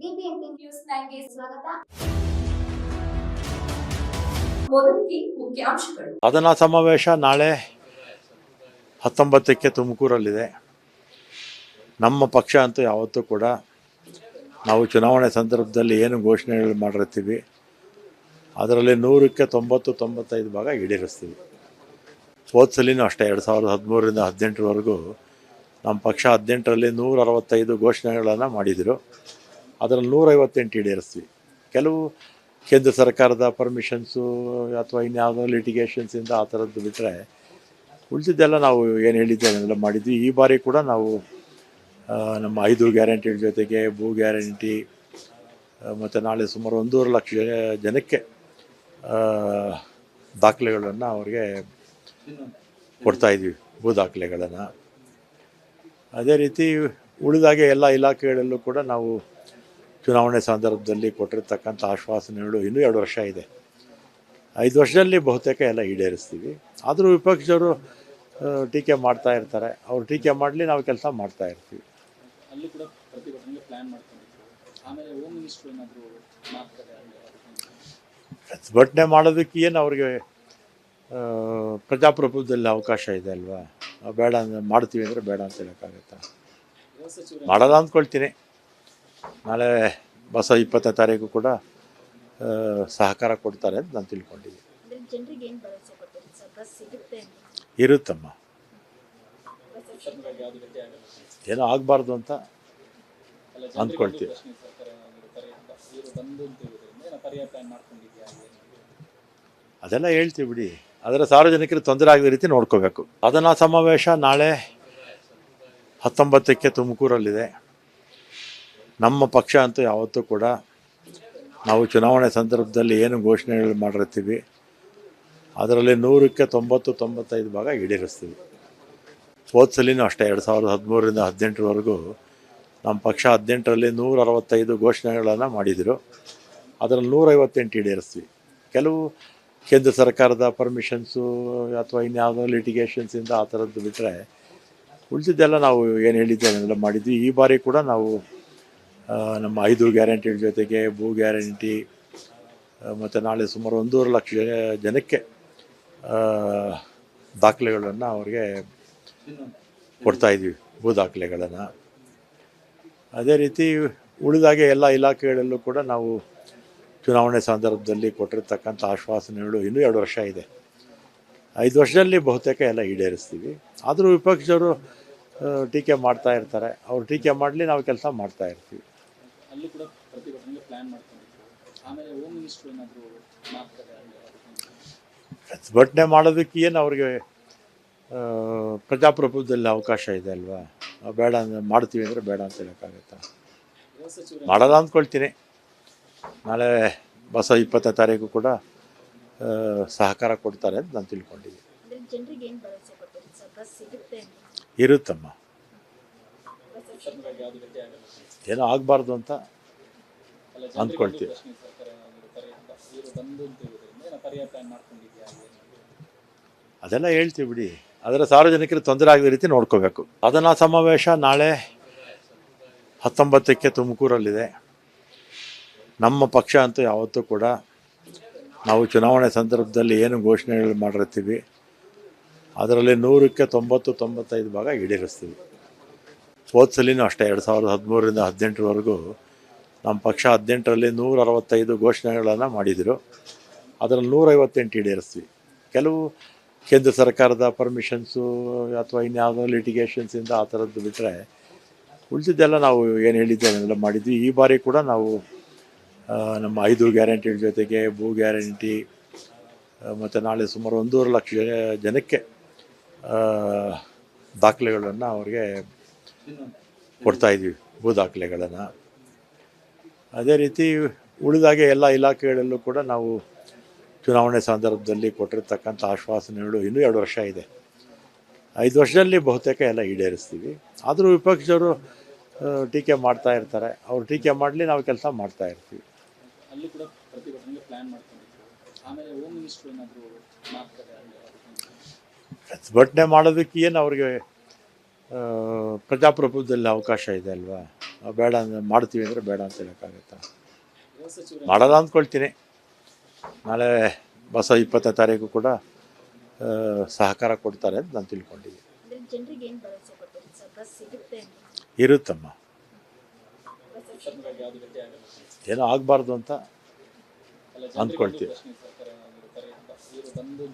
BBMP news 9ಗೆ ಸ್ವಾಗತ. ಮೊದಲಿಗೆ ಮುಖ್ಯಾಂಶಗಳು. ಸದನ ಸಮಾವೇಶ ನಾಳೆ 19ಕ್ಕೆ ತುಮಕೂರಲ್ಲಿದೆ. ನಮ್ಮ ಪಕ್ಷ ಅಂತೂ ಯಾವತ್ತೂ ಕೂಡ ನಾವು ಚುನಾವಣೆ ಸಂದರ್ಭದಲ್ಲಿ ಏನು ಘೋಷಣೆಗಳು ಮಾಡಿರ್ತೀವಿ ಅದರಲ್ಲಿ 100ಕ್ಕೆ 90-95 ಭಾಗ ಈಡೇರಿಸ್ತೀವಿ. ಹೋದ ಸಲಿನೂ ಅಷ್ಟೇ 2013ರಿಂದ 18ರವರೆಗೂ ನಮ್ಮ ಪಕ್ಷ 18ರಲ್ಲಿ 165 ಘೋಷಣೆಗಳನ್ನು ಮಾಡಿದರು. ಅದರಲ್ಲಿ 158 ಈಡೇರಿಸ್ತೀವಿ. ಕೆಲವು ಕೇಂದ್ರ ಸರ್ಕಾರದ ಪರ್ಮಿಷನ್ಸು ಅಥವಾ ಇನ್ಯಾವುದೋ ಲಿಟಿಗೇಷನ್ಸಿಂದ ಆ ಥರದ್ದು ಬಿಟ್ಟರೆ ಉಳಿದಿದ್ದೆಲ್ಲ ನಾವು ಏನು ಹೇಳಿದ್ದೆ ಅದನ್ನೆಲ್ಲ ಮಾಡಿದ್ವಿ. ಈ ಬಾರಿ ಕೂಡ ನಾವು ನಮ್ಮ 5 ಗ್ಯಾರಂಟಿ ಜೊತೆಗೆ ಭೂ ಗ್ಯಾರಂಟಿ ಮತ್ತು ನಾಳೆ ಸುಮಾರು 1.5 ಲಕ್ಷ ಜನಕ್ಕೆ ದಾಖಲೆಗಳನ್ನು ಅವ್ರಿಗೆ ಕೊಡ್ತಾಯಿದ್ವಿ, ಭೂ ದಾಖಲೆಗಳನ್ನು. ಅದೇ ರೀತಿ ಉಳಿದಾಗೆ ಎಲ್ಲ ಇಲಾಖೆಗಳಲ್ಲೂ ಕೂಡ ನಾವು ಚುನಾವಣೆ ಸಂದರ್ಭದಲ್ಲಿ ಕೊಟ್ಟಿರ್ತಕ್ಕಂಥ ಆಶ್ವಾಸನೆಗಳು ಇನ್ನೂ 2 ವರ್ಷ ಇದೆ. 5 ವರ್ಷದಲ್ಲಿ ಬಹುತೇಕ ಎಲ್ಲ ಈಡೇರಿಸ್ತೀವಿ. ಆದರೂ ವಿಪಕ್ಷದವರು ಟೀಕೆ ಮಾಡ್ತಾ ಇರ್ತಾರೆ. ಅವ್ರು ಟೀಕೆ ಮಾಡಲಿ, ನಾವು ಕೆಲಸ ಮಾಡ್ತಾ ಇರ್ತೀವಿ. ಅಲ್ಲಿ ಕೂಡ ಪ್ರತಿಭಟನೆಗೆ ಪ್ಲಾನ್ ಮಾಡ್ಕೊಂಡಿದ್ರು. ಆಮೇಲೆ ಹೋಮ್ ಮಿನಿಸ್ಟರ್ ಏನಾದರೂ ಮಾಡ್ತಾರೆ. ಪ್ರತಿಭಟನೆ ಮಾಡೋದಕ್ಕೆ ಏನು ಅವ್ರಿಗೆ ಪ್ರಜಾಪ್ರಭುತ್ವದಲ್ಲಿ ಅವಕಾಶ ಇದೆ ಅಲ್ವಾ? ಬೇಡ ಅಂದರೆ ಮಾಡ್ತೀವಿ ಅಂದರೆ ಬೇಡ ಅಂತ ಹೇಳೋಕ್ಕಾಗತ್ತಾ? ಮಾಡಲ್ಲ ಅಂದ್ಕೊಳ್ತೀನಿ. ನಾಳೆ ಬಸ 20ನೇ ತಾರೀಕು ಕೂಡ ಸಹಕಾರ ಕೊಡ್ತಾರೆ ಅಂತ ನಾನು ತಿಳ್ಕೊಂಡಿದ್ದೀನಿ. ಇರುತ್ತಮ್ಮ, ಏನೋ ಆಗಬಾರ್ದು ಅಂತ ಅಂದ್ಕೊಳ್ತೀವಿ. ಅದೆಲ್ಲ ಹೇಳ್ತೀವಿ ಬಿಡಿ. ಅದರ ಸಾರ್ವಜನಿಕರಿಗೆ ತೊಂದರೆ ಆಗದ ರೀತಿ ನೋಡ್ಕೋಬೇಕು. ಸದನ ಸಮಾವೇಶ ನಾಳೆ 19ಕ್ಕೆ ತುಮಕೂರಲ್ಲಿದೆ. ನಮ್ಮ ಪಕ್ಷ ಅಂತೂ ಯಾವತ್ತೂ ಕೂಡ ನಾವು ಚುನಾವಣೆ ಸಂದರ್ಭದಲ್ಲಿ ಏನು ಘೋಷಣೆಗಳು ಮಾಡಿರ್ತೀವಿ ಅದರಲ್ಲಿ 100ಕ್ಕೆ 90-95 ಭಾಗ ಈಡೇರಿಸ್ತೀವಿ. ಹೋದ ಸಲಿನೂ ಅಷ್ಟೇ 2013ರಿಂದ 18ರವರೆಗೂ ನಮ್ಮ ಪಕ್ಷ 18ರಲ್ಲಿ 165 ಘೋಷಣೆಗಳನ್ನು ಮಾಡಿದರು. ಅದರಲ್ಲಿ 158 ಈಡೇರಿಸ್ತೀವಿ. ಕೆಲವು ಕೇಂದ್ರ ಸರ್ಕಾರದ ಪರ್ಮಿಷನ್ಸು ಅಥವಾ ಇನ್ಯಾವುದೋ ಲಿಟಿಗೇಷನ್ಸಿಂದ ಆ ಥರದ್ದು ಬಿಟ್ಟರೆ ಉಳಿದಿದ್ದೆಲ್ಲ ನಾವು ಏನು ಹೇಳಿದ್ದೆ ಅದನ್ನೆಲ್ಲ ಮಾಡಿದ್ವಿ. ಈ ಬಾರಿ ಕೂಡ ನಾವು ನಮ್ಮ 5 ಗ್ಯಾರಂಟಿ ಜೊತೆಗೆ ಭೂ ಗ್ಯಾರಂಟಿ ಮತ್ತು ನಾಳೆ ಸುಮಾರು 1.5 ಲಕ್ಷ ಜನಕ್ಕೆ ದಾಖಲೆಗಳನ್ನು ಅವ್ರಿಗೆ ಕೊಡ್ತಾಯಿದ್ವಿ, ಭೂ ದಾಖಲೆಗಳನ್ನು. ಅದೇ ರೀತಿ ಉಳಿದಾಗೆ ಎಲ್ಲ ಇಲಾಖೆಗಳಲ್ಲೂ ಕೂಡ ನಾವು ಚುನಾವಣೆ ಸಂದರ್ಭದಲ್ಲಿ ಕೊಟ್ಟಿರ್ತಕ್ಕಂಥ ಆಶ್ವಾಸನೆಗಳು ಇನ್ನೂ 2 ವರ್ಷ ಇದೆ. 5 ವರ್ಷದಲ್ಲಿ ಬಹುತೇಕ ಎಲ್ಲ ಈಡೇರಿಸ್ತೀವಿ. ಆದರೂ ವಿಪಕ್ಷದವರು ಟೀಕೆ ಮಾಡ್ತಾ ಇರ್ತಾರೆ. ಅವ್ರು ಟೀಕೆ ಮಾಡಲಿ, ನಾವು ಕೆಲಸ ಮಾಡ್ತಾ ಇರ್ತೀವಿ. ಅಲ್ಲಿ ಕೂಡ ಪ್ರತಿಭಟನೆಗೆ ಪ್ಲಾನ್ ಮಾಡ್ಕೊಂಡಿದ್ರು. ಆಮೇಲೆ ಹೋಮ್ ಮಿನಿಸ್ಟರ್ ಏನಾದರೂ ಮಾಡ್ತಾರೆ. ಪ್ರತಿಭಟನೆ ಮಾಡೋದಕ್ಕೆ ಏನು ಅವ್ರಿಗೆ ಪ್ರಜಾಪ್ರಭುತ್ವದಲ್ಲಿ ಅವಕಾಶ ಇದೆ ಅಲ್ವಾ? ಬೇಡ ಅಂದರೆ ಮಾಡ್ತೀವಿ ಅಂದರೆ ಬೇಡ ಅಂತ ಹೇಳೋಕ್ಕಾಗತ್ತಾ? ಮಾಡಲ್ಲ ಅಂದ್ಕೊಳ್ತೀನಿ. ನಾಳೆ ಬಸ 20ನೇ ತಾರೀಕು ಕೂಡ ಸಹಕಾರ ಕೊಡ್ತಾರೆ ಅಂತ ನಾನು ತಿಳ್ಕೊಂಡಿದ್ದೀನಿ. ಇರುತ್ತಮ್ಮ, ಏನೋ ಆಗಬಾರ್ದು ಅಂತ ಅಂದ್ಕೊಳ್ತೀವಿ. ಅದೆಲ್ಲ ಹೇಳ್ತೀವಿ ಬಿಡಿ. ಅದರ ಸಾರ್ವಜನಿಕರಿಗೆ ತೊಂದರೆ ಆಗದ ರೀತಿ ನೋಡ್ಕೋಬೇಕು. ಸದನ ಸಮಾವೇಶ ನಾಳೆ 19ಕ್ಕೆ ತುಮಕೂರಲ್ಲಿದೆ. ನಮ್ಮ ಪಕ್ಷ ಅಂತೂ ಯಾವತ್ತೂ ಕೂಡ ನಾವು ಚುನಾವಣೆ ಸಂದರ್ಭದಲ್ಲಿ ಏನು ಘೋಷಣೆಗಳು ಮಾಡಿರ್ತೀವಿ ಅದರಲ್ಲಿ 100ಕ್ಕೆ 90-95 ಭಾಗ ಈಡೇರಿಸ್ತೀವಿ. ಹೋದ ಸಲಿನೂ ಅಷ್ಟೇ 2013ರಿಂದ 18ರವರೆಗೂ ನಮ್ಮ ಪಕ್ಷ 18ರಲ್ಲಿ 165 ಘೋಷಣೆಗಳನ್ನು ಮಾಡಿದರು. ಅದರಲ್ಲಿ 158 ಈಡೇರಿಸ್ತೀವಿ. ಕೆಲವು ಕೇಂದ್ರ ಸರ್ಕಾರದ ಪರ್ಮಿಷನ್ಸು ಅಥವಾ ಇನ್ಯಾವುದೋ ಲಿಟಿಗೇಷನ್ಸಿಂದ ಆ ಥರದ್ದು ಬಿಟ್ಟರೆ ಉಳಿದಿದ್ದೆಲ್ಲ ನಾವು ಏನು ಹೇಳಿದ್ದೆ ಅದನ್ನೆಲ್ಲ ಮಾಡಿದ್ವಿ. ಈ ಬಾರಿ ಕೂಡ ನಾವು ನಮ್ಮ 5 ಗ್ಯಾರಂಟಿ ಜೊತೆಗೆ ಭೂ ಗ್ಯಾರಂಟಿ ಮತ್ತು ನಾಳೆ ಸುಮಾರು 1.5 ಲಕ್ಷ ಜನಕ್ಕೆ ದಾಖಲೆಗಳನ್ನು ಅವ್ರಿಗೆ ಕೊಡ್ತಾಯಿದ್ವಿ, ಭೂ ದಾಖಲೆಗಳನ್ನು. ಅದೇ ರೀತಿ ಉಳಿದಾಗೆ ಎಲ್ಲ ಇಲಾಖೆಗಳಲ್ಲೂ ಕೂಡ ನಾವು ಚುನಾವಣೆ ಸಂದರ್ಭದಲ್ಲಿ ಕೊಟ್ಟಿರ್ತಕ್ಕಂಥ ಆಶ್ವಾಸನೆಗಳು ಇನ್ನೂ 2 ವರ್ಷ ಇದೆ. 5 ವರ್ಷದಲ್ಲಿ ಬಹುತೇಕ ಎಲ್ಲ ಈಡೇರಿಸ್ತೀವಿ. ಆದರೂ ವಿಪಕ್ಷದವರು ಟೀಕೆ ಮಾಡ್ತಾ ಇರ್ತಾರೆ. ಅವ್ರು ಟೀಕೆ ಮಾಡಲಿ, ನಾವು ಕೆಲಸ ಮಾಡ್ತಾ ಇರ್ತೀವಿ. ಅಲ್ಲಿ ಕೂಡ ಪ್ರತಿಭಟನೆಗೆ ಪ್ಲಾನ್ ಮಾಡ್ಕೊಂಡಿದ್ರು. ಆಮೇಲೆ ಹೋಮ್ ಮಿನಿಸ್ಟರ್ ಏನಾದರೂ ಮಾಡ್ತಾರೆ. ಪ್ರತಿಭಟನೆ ಮಾಡೋದಕ್ಕೆ ಏನು ಅವ್ರಿಗೆ ಪ್ರಜಾಪ್ರಭುತ್ವದಲ್ಲಿ ಅವಕಾಶ ಇದೆ ಅಲ್ವಾ, ನಾವು ಬೇಡ ಮಾಡ್ತೀವಿ ಅಂದರೆ ಬೇಡ ಅಂತ ಹೇಳೋಕ್ಕಾಗತ್ತಾ. ಗೃಹ ಸಚಿವರು ಮಾಡಲ್ಲ ಅಂದ್ಕೊಳ್ತೀನಿ. ನಾಳೆ ಬಸ 20ನೇ ತಾರೀಕು ಕೂಡ ಸಹಕಾರ ಕೊಡ್ತಾರೆ ಅಂತ ನಾನು ತಿಳ್ಕೊಂಡಿದ್ದೀನಿ. ಅಂದ್ರೆ ಜನರಿಗೆ ಏನು ಭರವಸೆ ಕೊಡ್ತೀರಿ ಸರ್? ಬಸ್ ಸಿಗುತ್ತೆ ಅಂತ ಇರುತ್ತಮ್ಮ, ಸರ್ಕಾರಕ್ಕೆ ಯಾವುದು ಗಟ್ಟಿ ಆಗಲ್ಲ. ಏನೂ ಆಗಬಾರ್ದು ಅಂತ ಅಲ್ಲ, ಜನರಿಗೆ ಒಂದು ಅಂದ್ಕೊಳ್ತೀವಿ. ಪ್ರಶ್ನೆ ಸರ್ಕಾರ ಕರೆ ಅಂತ ಇವರು ಬಂದು